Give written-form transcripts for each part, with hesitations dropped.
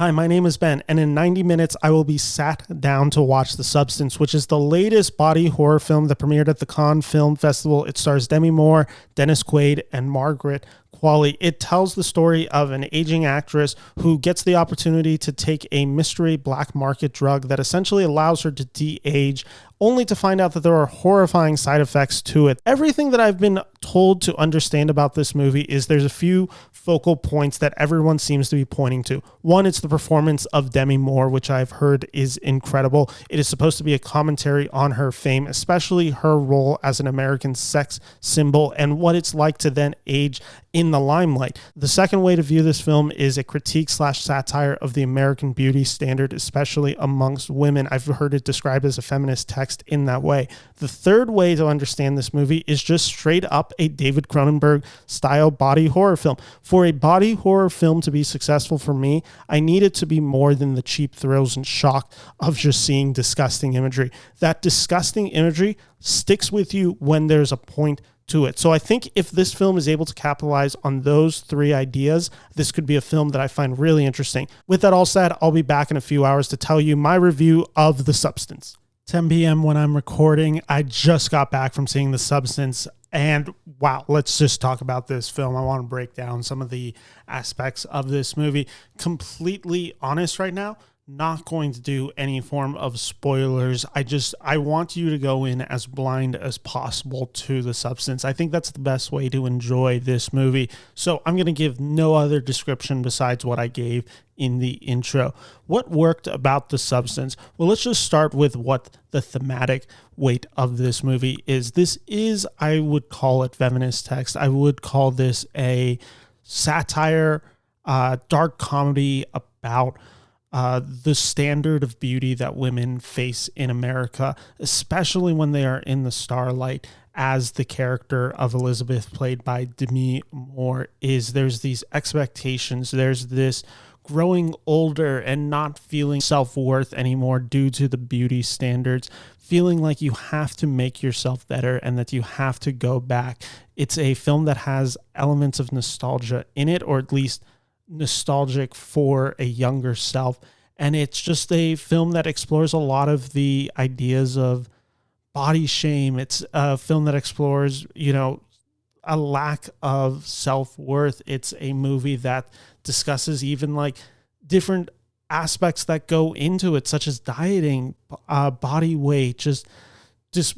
Hi, my name is Ben, and in 90 minutes, I will be sat down to watch The Substance, which is the latest body horror film that premiered at the Cannes Film Festival. It stars Demi Moore, Dennis Quaid, and Margaret Qualley. It tells the story of an aging actress who gets the opportunity to take a mystery black market drug that essentially allows her to de-age, only to find out that there are horrifying side effects to it. Everything that I've been told to understand about this movie is there's a few focal points that everyone seems to be pointing to. One, it's the performance of Demi Moore, which I've heard is incredible. It is supposed to be a commentary on her fame, especially her role as an American sex symbol and what it's like to then age in the limelight. The second way to view this film is a critique/satire of the American beauty standard, especially amongst women. I've heard it described as a feminist text in that way. The third way to understand this movie is just straight up a David Cronenberg style body horror film. For a body horror film to be successful for me, I need it to be more than the cheap thrills and shock of just seeing disgusting imagery. That disgusting imagery sticks with you when there's a point to it. So I think if this film is able to capitalize on those three ideas, this could be a film that I find really interesting. With that all said, I'll be back in a few hours to tell you my review of The Substance. 10 p.m. when I'm recording. I just got back from seeing The Substance, and wow, let's just talk about this film. I want to break down some of the aspects of this movie. Completely honest right now, not going to do any form of spoilers. I want you to go in as blind as possible to The Substance. I think that's the best way to enjoy this movie. So I'm going to give no other description besides what I gave in the intro. What worked about The Substance? Well, let's just start with what the thematic weight of this movie is. This is, I would call it feminist text. I would call this a satire, dark comedy about the standard of beauty that women face in America, especially when they are in the starlight, as the character of Elisabeth, played by Demi Moore, is. There's these expectations, there's this growing older and not feeling self-worth anymore due to the beauty standards, feeling like you have to make yourself better and that you have to go back. It's a film that has elements of nostalgia in it, or at least nostalgic for a younger self. And it's just a film that explores a lot of the ideas of body shame. It's a film that explores, a lack of self-worth. It's a movie that discusses even like different aspects that go into it, such as dieting, body weight, just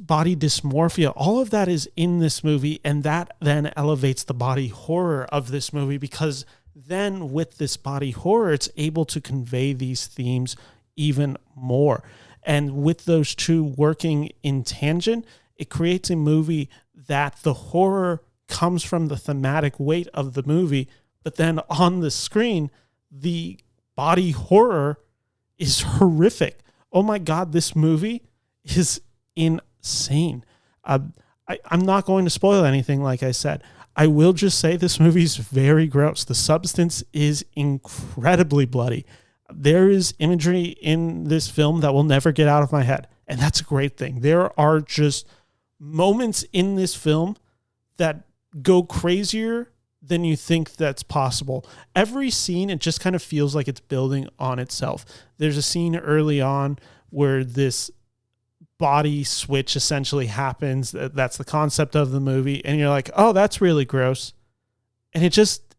body dysmorphia. All of that is in this movie, and that then elevates the body horror of this movie, because then with this body horror, it's able to convey these themes even more. And with those two working in tangent, it creates a movie that the horror comes from the thematic weight of the movie, but then on the screen, the body horror is horrific. Oh my God, this movie is insane. I'm not going to spoil anything, like I said. I will just say this movie is very gross. The Substance is incredibly bloody. There is imagery in this film that will never get out of my head, and that's a great thing. There are just moments in this film that go crazier than you think that's possible. Every scene, it just kind of feels like it's building on itself. There's a scene early on where this body switch essentially happens. That's the concept of the movie. And you're like, oh, that's really gross. And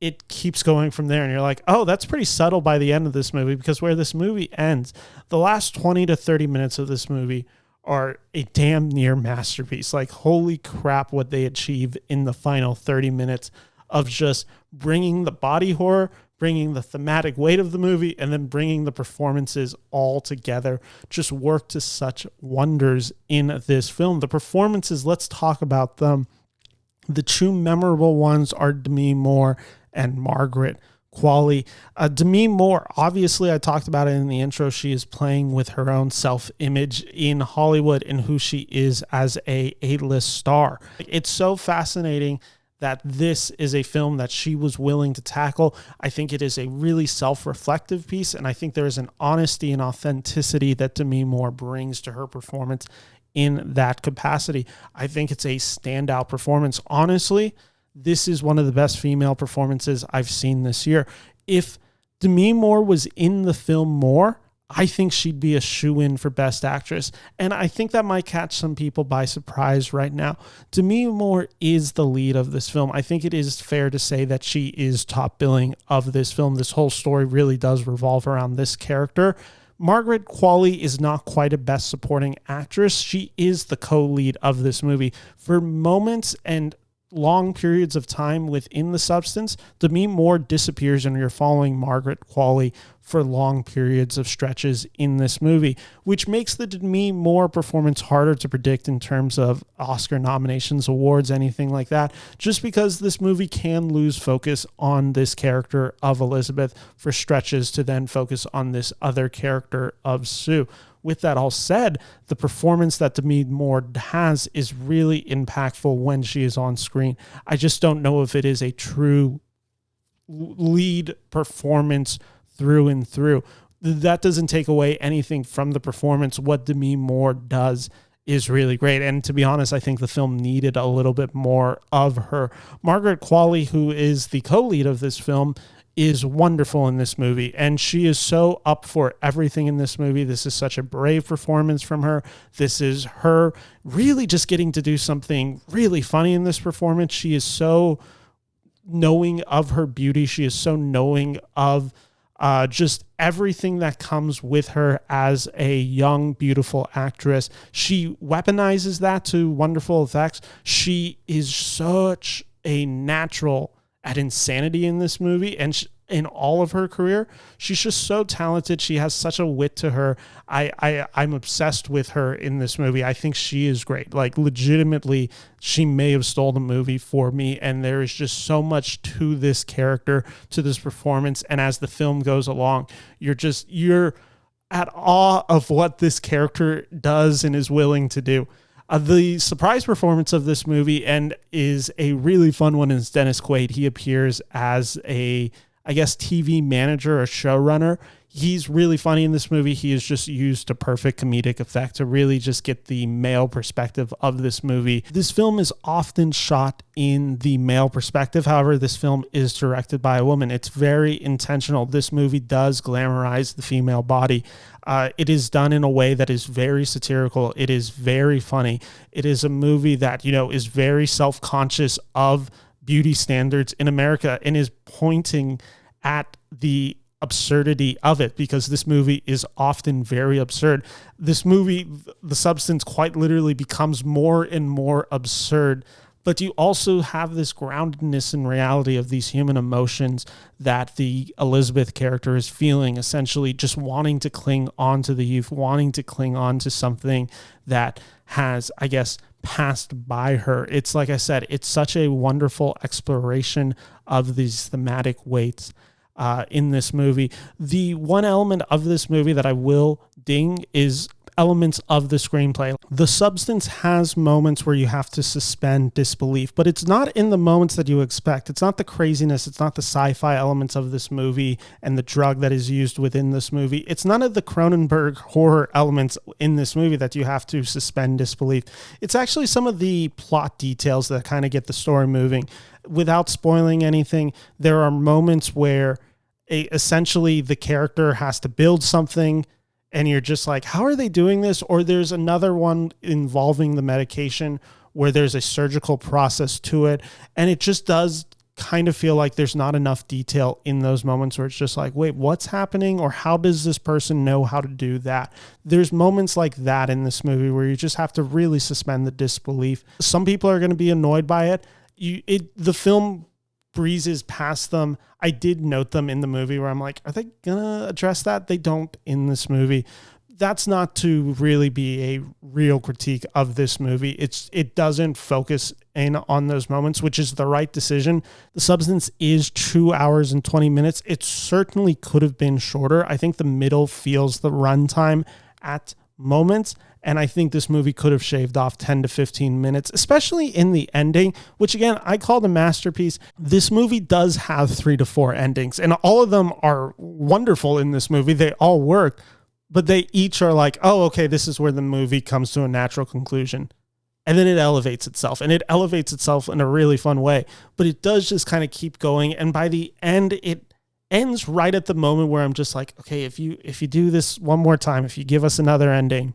it keeps going from there. And you're like, oh, that's pretty subtle by the end of this movie, because where this movie ends, the last 20 to 30 minutes of this movie are a damn near masterpiece. Like, holy crap, what they achieve in the final 30 minutes of just bringing the body horror, bringing the thematic weight of the movie, and then bringing the performances all together, just work to such wonders in this film. The performances, let's talk about them. The two memorable ones are Demi Moore and Margaret Qualley. Demi Moore, obviously, I talked about it in the intro. She is playing with her own self-image in Hollywood and who she is as a A-list star. It's so fascinating that this is a film that she was willing to tackle. I think it is a really self-reflective piece, and I think there is an honesty and authenticity that Demi Moore brings to her performance in that capacity. I think it's a standout performance. Honestly, this is one of the best female performances I've seen this year. If Demi Moore was in the film more, I think she'd be a shoo-in for Best Actress. And I think that might catch some people by surprise right now. Demi Moore is the lead of this film. I think it is fair to say that she is top billing of this film. This whole story really does revolve around this character. Margaret Qualley is not quite a Best Supporting Actress. She is the co-lead of this movie. For moments and long periods of time within The Substance, Demi Moore disappears and you're following Margaret Qualley for long periods of stretches in this movie, which makes the Demi Moore performance harder to predict in terms of Oscar nominations, awards, anything like that, just because this movie can lose focus on this character of Elisabeth for stretches to then focus on this other character of Sue. With that all said, the performance that Demi Moore has is really impactful when she is on screen. I just don't know if it is a true lead performance through and through. That doesn't take away anything from the performance. What Demi Moore does is really great. And to be honest, I think the film needed a little bit more of her. Margaret Qualley, who is the co-lead of this film, is wonderful in this movie, and she is so up for everything in this movie. This is such a brave performance from her. This is her really just getting to do something really funny in this performance. She is so knowing of her beauty. She is so knowing of just everything that comes with her as a young, beautiful actress. She weaponizes that to wonderful effects. She is such a natural at insanity in this movie, and in all of her career, she's just so talented. She has such a wit to her. I'm obsessed with her in this movie. I think she is great. Like, legitimately, she may have stole the movie for me, and there is just so much to this character, to this performance, and as the film goes along, you're at awe of what this character does and is willing to do. The surprise performance of this movie, and is a really fun one, is Dennis Quaid. He appears as a, I guess, TV manager or showrunner. He's really funny in this movie. He is just used to perfect comedic effect to really just get the male perspective of this movie. This film is often shot in the male perspective. However, this film is directed by a woman. It's very intentional. This movie does glamorize the female body. It is done in a way that is very satirical. It is very funny. It is a movie that, is very self-conscious of beauty standards in America and is pointing at the absurdity of it, because this movie is often very absurd. This movie, The Substance, quite literally becomes more and more absurd, but you also have this groundedness in reality of these human emotions that the Elisabeth character is feeling, essentially just wanting to cling on to the youth, wanting to cling on to something that has, I guess, passed by her. It's, like I said, it's such a wonderful exploration of these thematic weights in this movie. The one element of this movie that I will ding is elements of the screenplay. The Substance has moments where you have to suspend disbelief, but it's not in the moments that you expect. It's not the craziness. It's not the sci-fi elements of this movie and the drug that is used within this movie. It's none of the Cronenberg horror elements in this movie that you have to suspend disbelief. It's actually some of the plot details that kind of get the story moving. Without spoiling anything, there are moments where essentially the character has to build something, and you're just like, how are they doing this? Or there's another one involving the medication where there's a surgical process to it. And it just does kind of feel like there's not enough detail in those moments where it's just like, wait, what's happening? Or how does this person know how to do that? There's moments like that in this movie where you just have to really suspend the disbelief. Some people are going to be annoyed by it. The film breezes past them. I did note them in the movie where I'm like, are they gonna address that? They don't in this movie. That's not to really be a real critique of this movie. It doesn't focus in on those moments, which is the right decision. The Substance is 2 hours and 20 minutes. It certainly could have been shorter. I think the middle feels the runtime at moments. And I think this movie could have shaved off 10 to 15 minutes, especially in the ending, which again, I call the masterpiece. This movie does have 3 to 4 endings, and all of them are wonderful in this movie. They all work, but they each are like, oh, okay, this is where the movie comes to a natural conclusion. And then it elevates itself, and it elevates itself in a really fun way. But it does just kind of keep going. And by the end, ends right at the moment where I'm just like, okay, if you do this one more time, if you give us another ending,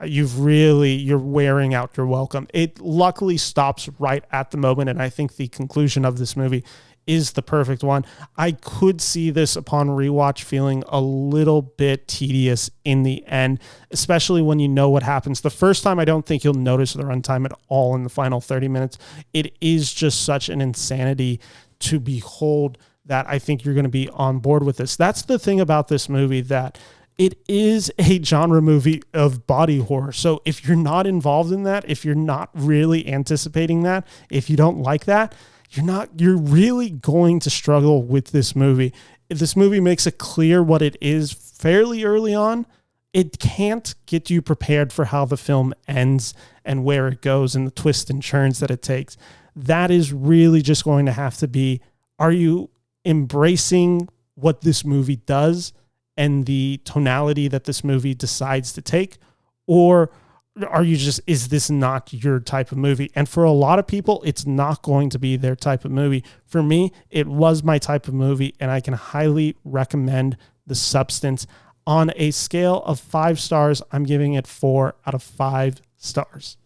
you're wearing out your welcome. It luckily stops right at the moment, and I think the conclusion of this movie is the perfect one. I could see this upon rewatch feeling a little bit tedious in the end, especially when you know what happens. The first time, I don't think you'll notice the runtime at all in the final 30 minutes. It is just such an insanity to behold that I think you're going to be on board with this. That's the thing about this movie, that it is a genre movie of body horror. So if you're not involved in that, if you're not really anticipating that, if you don't like that, you're really going to struggle with this movie. If this movie makes it clear what it is fairly early on, it can't get you prepared for how the film ends and where it goes and the twists and turns that it takes. That is really just going to have to be, are you embracing what this movie does and the tonality that this movie decides to take? Or are you just, is this not your type of movie? And for a lot of people, it's not going to be their type of movie. For me, it was my type of movie, and I can highly recommend The Substance. On a scale of 5 stars, I'm giving it 4 out of 5 stars.